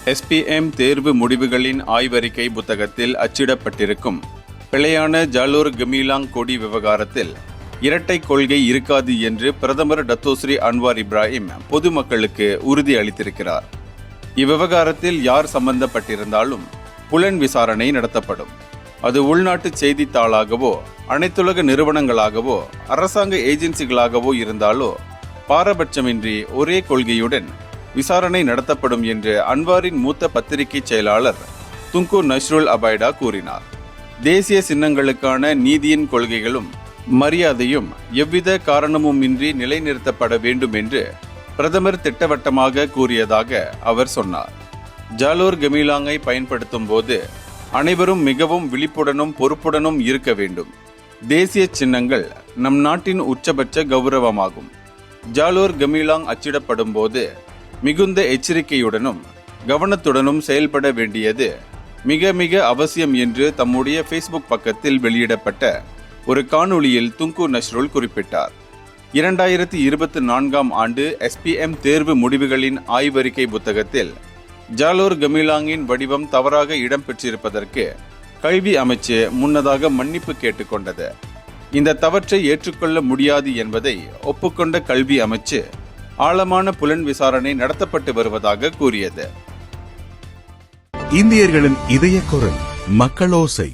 SPM தேர்வு முடிவுகளின் ஆய்வறிக்கை புத்தகத்தில் அச்சிடப்பட்டிருக்கும் பிழையான ஜாலோர் கெமிலாங் கொடி விவகாரத்தில் இரட்டை கொள்கை இருக்காது என்று பிரதமர் டத்தோஸ்ரீ அன்வார் இப்ராஹிம் பொதுமக்களுக்கு உறுதி அளித்திருக்கிறார். இவ்விவகாரத்தில் யார் சம்பந்தப்பட்டிருந்தாலும் புலன் விசாரணை நடத்தப்படும். அது உள்நாட்டு செய்தித்தாளாகவோ அனைத்துலக நிறுவனங்களாகவோ அரசாங்க ஏஜென்சிகளாகவோ இருந்தாலோ பாரபட்சமின்றி ஒரே கொள்கையுடன் விசாரணை நடத்தப்படும் என்று அன்வாரின் மூத்த பத்திரிகை செயலாளர் துங்கு நஸ்ருல் அபைடா கூறினார். தேசிய சின்னங்களுக்கான நீதியின் கொள்கைகளும் மரியாதையும் எவ்வித காரணமுமின்றி நிலைநிறுத்தப்பட வேண்டும் என்று பிரதமர் திட்டவட்டமாக கூறியதாக அவர் சொன்னார். ஜாலோர் கெமிலாங்கை பயன்படுத்தும் போது அனைவரும் மிகவும் விழிப்புடனும் பொறுப்புடனும் இருக்க வேண்டும். தேசிய சின்னங்கள் நம் நாட்டின் உச்சபட்ச கௌரவமாகும். ஜாலோர் கெமிலாங் அச்சிடப்படும் போது மிகுந்த எச்சரிக்கையுடனும் கவனத்துடனும் செயல்பட வேண்டியது மிக மிக அவசியம் என்று தம்முடைய ஃபேஸ்புக் பக்கத்தில் வெளியிடப்பட்ட ஒரு காணொளியில் துங்கு நஸ்ருல் குறிப்பிட்டார். 2024 ஆண்டு SPM தேர்வு முடிவுகளின் ஆய்வறிக்கை புத்தகத்தில் ஜாலோர் கெமிலாங்கின் வடிவம் தவறாக இடம்பெற்றிருப்பதற்கு கல்வி அமைச்சு முன்னதாக மன்னிப்பு கேட்டுக்கொண்டது. இந்த தவற்றை ஏற்றுக்கொள்ள முடியாது என்பதை ஒப்புக்கொண்ட கல்வி அமைச்சு ஆழமான புலன் விசாரணை நடத்தப்பட்டு வருவதாக கூறியது. இந்தியர்களின் இதய குரல் மக்களோசை.